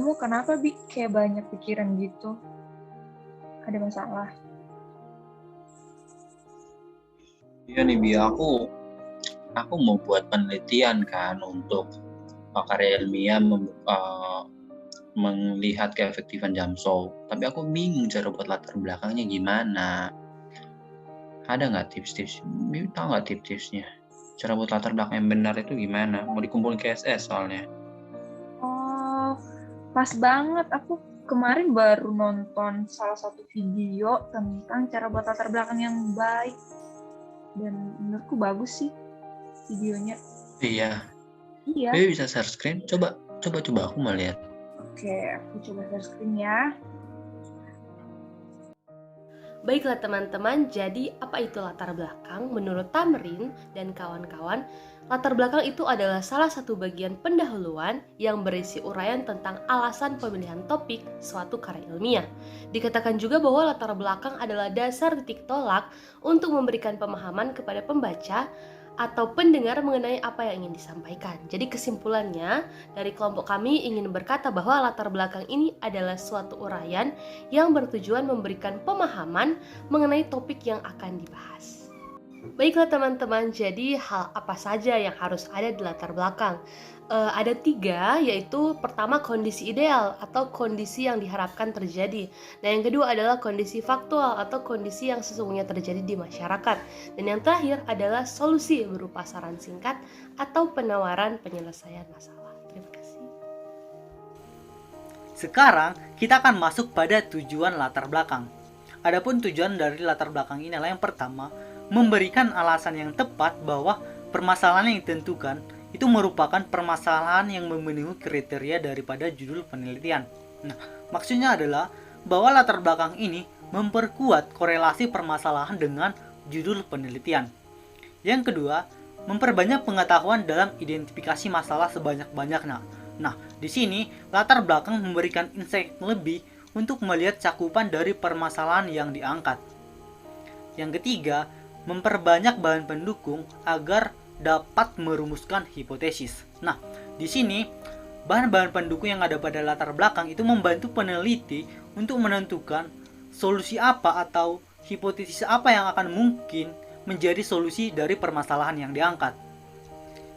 Kamu kenapa, Bi? Kayak banyak pikiran gitu. Ada masalah? Iya nih Bi, aku mau buat penelitian kan untuk karya ilmiah melihat keefektifan Jamshow. Tapi aku bingung cara buat latar belakangnya gimana. Ada nggak tips-tips? Bi tahu nggak tips-tipsnya? Cara buat latar belakang yang benar itu gimana? Mau dikumpulin ke SS soalnya. Oh, pas banget. Aku kemarin baru nonton salah satu video tentang cara buat latar belakang yang baik. Dan menurutku bagus sih videonya. Iya. Iya. Bi bisa share screen? Coba aku mau lihat. Oke, aku coba share screen ya. Baiklah teman-teman, jadi apa itu latar belakang? Menurut Tamrin dan kawan-kawan, latar belakang itu adalah salah satu bagian pendahuluan yang berisi uraian tentang alasan pemilihan topik suatu karya ilmiah. Dikatakan juga bahwa latar belakang adalah dasar titik tolak untuk memberikan pemahaman kepada pembaca atau pendengar mengenai apa yang ingin disampaikan. Jadi kesimpulannya, dari kelompok kami ingin berkata bahwa latar belakang ini adalah suatu uraian yang bertujuan memberikan pemahaman mengenai topik yang akan dibahas. Baiklah teman-teman, jadi hal apa saja yang harus ada di latar belakang? Ada 3, yaitu pertama kondisi ideal atau kondisi yang diharapkan terjadi. Nah yang kedua adalah kondisi faktual atau kondisi yang sesungguhnya terjadi di masyarakat. Dan yang terakhir adalah solusi berupa saran singkat atau penawaran penyelesaian masalah. Terima kasih. Sekarang kita akan masuk pada tujuan latar belakang. Adapun tujuan dari latar belakang ini adalah yang pertama, memberikan alasan yang tepat bahwa permasalahan yang ditentukan itu merupakan permasalahan yang memenuhi kriteria daripada judul penelitian. Nah, maksudnya adalah bahwa latar belakang ini memperkuat korelasi permasalahan dengan judul penelitian. Yang kedua, memperbanyak pengetahuan dalam identifikasi masalah sebanyak-banyaknya. Nah, di sini latar belakang memberikan insight lebih untuk melihat cakupan dari permasalahan yang diangkat. Yang ketiga, memperbanyak bahan pendukung agar dapat merumuskan hipotesis. Nah, di sini bahan-bahan pendukung yang ada pada latar belakang itu membantu peneliti untuk menentukan solusi apa atau hipotesis apa yang akan mungkin menjadi solusi dari permasalahan yang diangkat.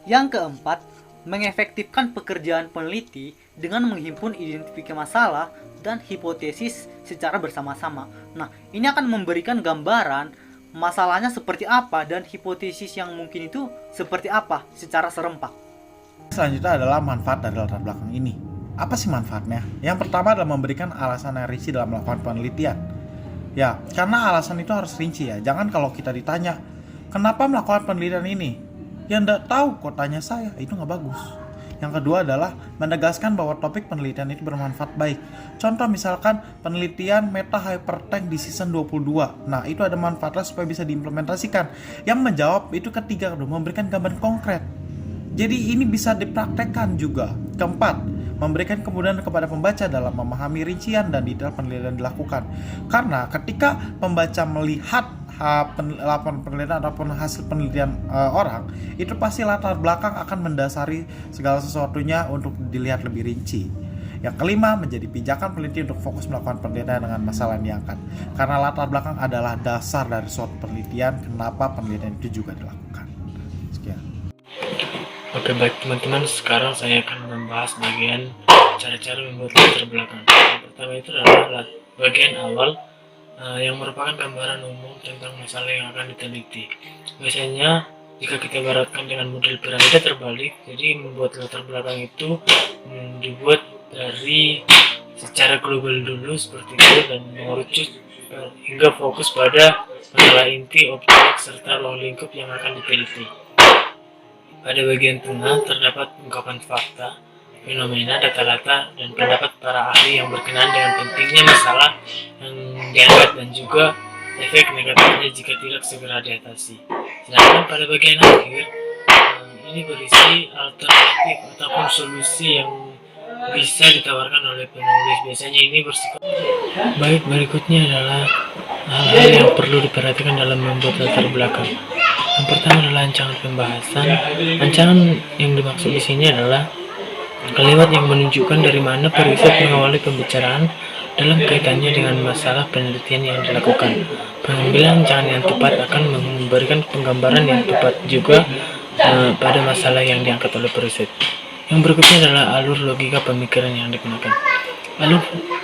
Yang keempat, mengefektifkan pekerjaan peneliti dengan menghimpun identifikasi masalah dan hipotesis secara bersama-sama. Nah, ini akan memberikan gambaran masalahnya seperti apa dan hipotesis yang mungkin itu seperti apa secara serempak. Selanjutnya adalah manfaat dari latar belakang ini. Apa sih manfaatnya? Yang pertama adalah memberikan alasan yang rinci dalam melakukan penelitian. Ya, karena alasan itu harus rinci ya. Jangan kalau kita ditanya, kenapa melakukan penelitian ini? Ya enggak tahu kok tanya saya, itu nggak bagus. Yang kedua adalah menegaskan bahwa topik penelitian itu bermanfaat baik. Contoh misalkan penelitian meta hypertank di season 22. Nah, itu ada manfaatnya supaya bisa diimplementasikan. Yang menjawab itu ketiga, memberikan gambaran konkret. Jadi ini bisa dipraktekkan juga. Keempat, memberikan kemudahan kepada pembaca dalam memahami rincian dan detail penelitian dilakukan. Karena ketika pembaca melihat laporan penelitian ataupun hasil penelitian orang, itu pasti latar belakang akan mendasari segala sesuatunya untuk dilihat lebih rinci. Yang kelima, menjadi pijakan peneliti untuk fokus melakukan penelitian dengan masalah yang diangkat. Karena latar belakang adalah dasar dari suatu penelitian, kenapa penelitian itu juga dilakukan. Sekian. Oke baik teman-teman, sekarang saya akan membahas bagian cara-cara membuat latar belakang. Yang pertama itu adalah bagian awal yang merupakan gambaran umum tentang masalah yang akan diteliti. Biasanya jika kita ibaratkan dengan model piramida terbalik, jadi membuat latar belakang itu dibuat dari secara global dulu seperti itu dan mengerucut hingga fokus pada masalah inti, objek, serta ruang lingkup yang akan diteliti. Pada bagian tengah terdapat ungkapan fakta, fenomena, data-data, dan pendapat para ahli yang berkenaan dengan pentingnya masalah yang diangkat dan juga efek negatifnya jika tidak segera diatasi. Sedangkan pada bagian akhir, ini berisi alternatif ataupun solusi yang bisa ditawarkan oleh penulis. Biasanya ini bersifat baik. Berikutnya adalah hal-hal yang perlu diperhatikan dalam membuat latar belakang. Yang pertama adalah rancangan pembahasan. Rancangan yang dimaksud di sini adalah Kalimat yang menunjukkan dari mana periset mengawali pembicaraan dalam kaitannya dengan masalah penelitian yang dilakukan. Pengambilan jangan yang tepat akan memberikan penggambaran yang tepat juga pada masalah yang diangkat oleh periset. Yang berikutnya adalah alur logika pemikiran yang digunakan.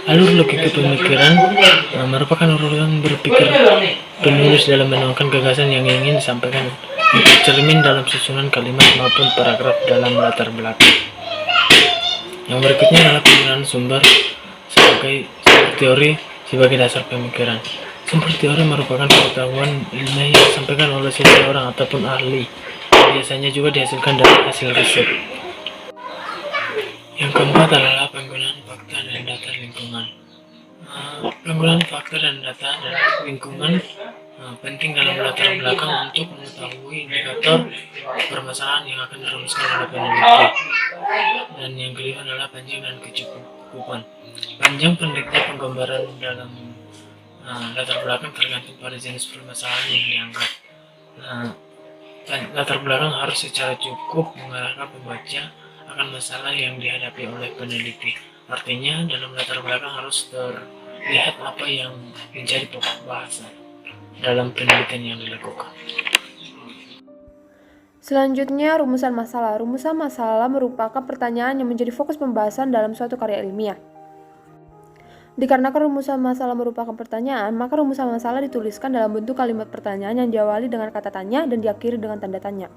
Alur logika pemikiran merupakan urutan berpikir penulis dalam menuangkan gagasan yang ingin disampaikan, tercermin dalam susunan kalimat maupun paragraf dalam latar belakang. Yang berikutnya adalah penggunaan sumber sebagai teori sebagai dasar pemikiran. Sumber teori merupakan pengetahuan ilmiah yang disampaikan oleh seseorang ataupun ahli. Biasanya juga dihasilkan dari hasil riset. Yang keempat adalah penggunaan fakta dan data lingkungan. Penggunaan fakta dan data lingkungan penting dalam latar belakang untuk mengetahui indikator permasalahan yang akan dirumuskan oleh peneliti. Dan yang kelima adalah panjang dan kecukupan. Panjang pendeknya penggambaran dalam latar belakang tergantung pada jenis permasalahan yang diangkat. Latar belakang harus secara cukup mengarahkan pembaca akan masalah yang dihadapi oleh peneliti. Artinya dalam latar belakang harus terlihat apa yang menjadi pokok bahasan dalam penelitian yang dilakukan. Selanjutnya, rumusan masalah. Rumusan masalah merupakan pertanyaan yang menjadi fokus pembahasan dalam suatu karya ilmiah. Dikarenakan rumusan masalah merupakan pertanyaan, maka rumusan masalah dituliskan dalam bentuk kalimat pertanyaan yang diawali dengan kata tanya dan diakhiri dengan tanda tanya.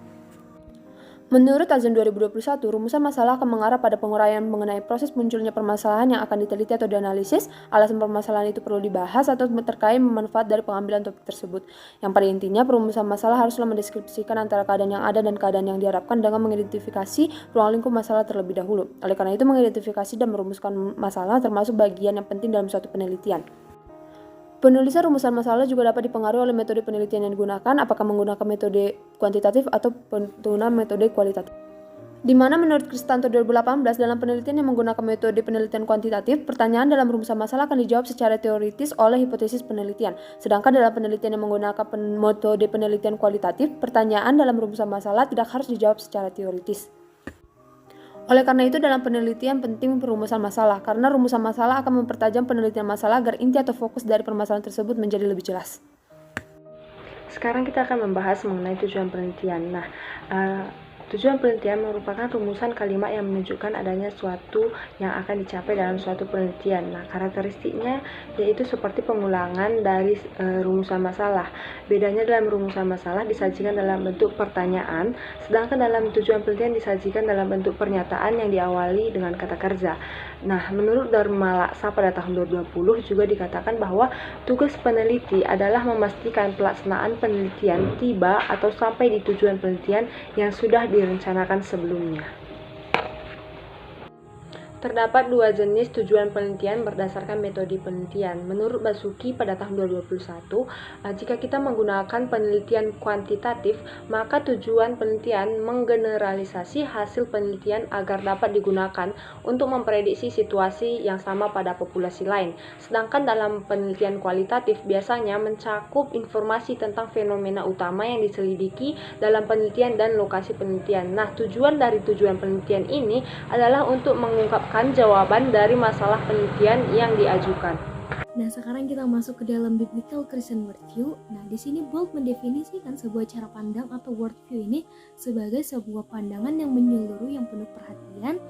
Menurut Azan 2021, rumusan masalah akan mengarah pada penguraian mengenai proses munculnya permasalahan yang akan diteliti atau dianalisis, alasan permasalahan itu perlu dibahas atau terkait manfaat dari pengambilan topik tersebut. Yang pada intinya, perumusan masalah haruslah mendeskripsikan antara keadaan yang ada dan keadaan yang diharapkan dengan mengidentifikasi ruang lingkup masalah terlebih dahulu. Oleh karena itu, mengidentifikasi dan merumuskan masalah termasuk bagian yang penting dalam suatu penelitian. Penulisan rumusan masalah juga dapat dipengaruhi oleh metode penelitian yang digunakan, apakah menggunakan metode kuantitatif atau penggunaan metode kualitatif. Di mana menurut Kristanto 2018, dalam penelitian yang menggunakan metode penelitian kuantitatif, pertanyaan dalam rumusan masalah akan dijawab secara teoritis oleh hipotesis penelitian. Sedangkan dalam penelitian yang menggunakan metode penelitian kualitatif, pertanyaan dalam rumusan masalah tidak harus dijawab secara teoritis. Oleh karena itu, dalam penelitian penting perumusan masalah, karena rumusan masalah akan mempertajam penelitian masalah agar inti atau fokus dari permasalahan tersebut menjadi lebih jelas. Sekarang kita akan membahas mengenai tujuan penelitian. Tujuan penelitian merupakan rumusan kalimat yang menunjukkan adanya suatu yang akan dicapai dalam suatu penelitian. Karakteristiknya yaitu seperti pengulangan dari rumusan masalah. Bedanya dalam rumusan masalah disajikan dalam bentuk pertanyaan, sedangkan dalam tujuan penelitian disajikan dalam bentuk pernyataan yang diawali dengan kata kerja. Menurut Dharma Laksa pada tahun 2020 juga dikatakan bahwa tugas peneliti adalah memastikan pelaksanaan penelitian tiba atau sampai di tujuan penelitian yang sudah direncanakan sebelumnya. Terdapat dua jenis tujuan penelitian berdasarkan metode penelitian. Menurut Basuki pada tahun 2021, jika kita menggunakan penelitian kuantitatif, maka tujuan penelitian menggeneralisasi hasil penelitian agar dapat digunakan untuk memprediksi situasi yang sama pada populasi lain. Sedangkan dalam penelitian kualitatif biasanya mencakup informasi tentang fenomena utama yang diselidiki dalam penelitian dan lokasi penelitian. Tujuan dari tujuan penelitian ini adalah untuk mengungkapkan jawaban dari masalah penelitian yang diajukan. Sekarang kita masuk ke dalam Biblical Christian Worldview. Di sini Bolt mendefinisikan sebuah cara pandang atau worldview ini sebagai sebuah pandangan yang menyeluruh yang penuh perhatian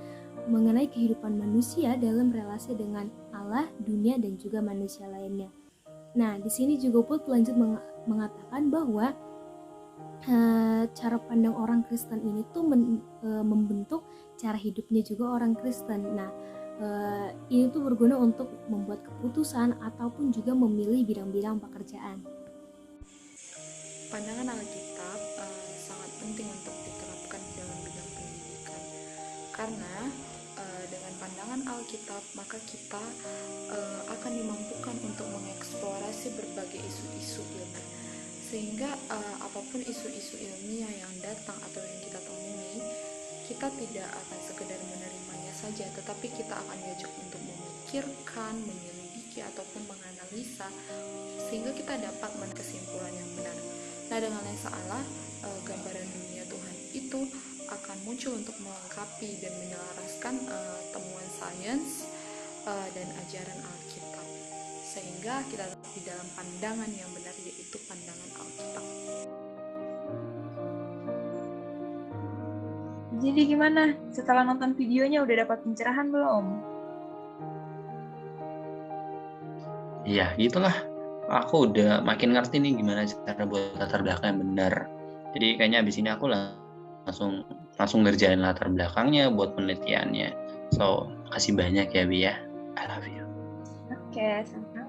mengenai kehidupan manusia dalam relasi dengan Allah, dunia, dan juga manusia lainnya. Di sini juga Bolt lanjut mengatakan bahwa cara pandang orang Kristen ini tuh membentuk cara hidupnya juga orang Kristen. Ini tuh berguna untuk membuat keputusan ataupun juga memilih bidang-bidang pekerjaan. Pandangan Alkitab sangat penting untuk diterapkan dalam bidang pendidikan, karena dengan pandangan Alkitab maka kita akan dimampukan untuk mengeksplorasi berbagai isu-isu ilmiah, sehingga apapun isu-isu ilmiah yang datang atau yang kita temui, kita tidak akan sekedar menerimanya saja, tetapi kita akan diajak untuk memikirkan, menyelidiki ataupun menganalisa, sehingga kita dapat mengambil kesimpulan yang benar. Dengan yang salah, gambaran dunia Tuhan itu akan muncul untuk melengkapi dan menyelaraskan temuan sains dan ajaran Alkitab, sehingga kita tetap di dalam pandangan yang benar, yaitu pandangan Alkitab. Jadi gimana? Setelah nonton videonya udah dapat pencerahan belum? Iya, gitulah. Aku udah makin ngerti nih gimana cara buat latar belakang yang benar. Jadi kayaknya abis ini aku langsung ngerjain latar belakangnya buat penelitiannya. So, kasih banyak ya, Bi ya. I love you. Oke, sama.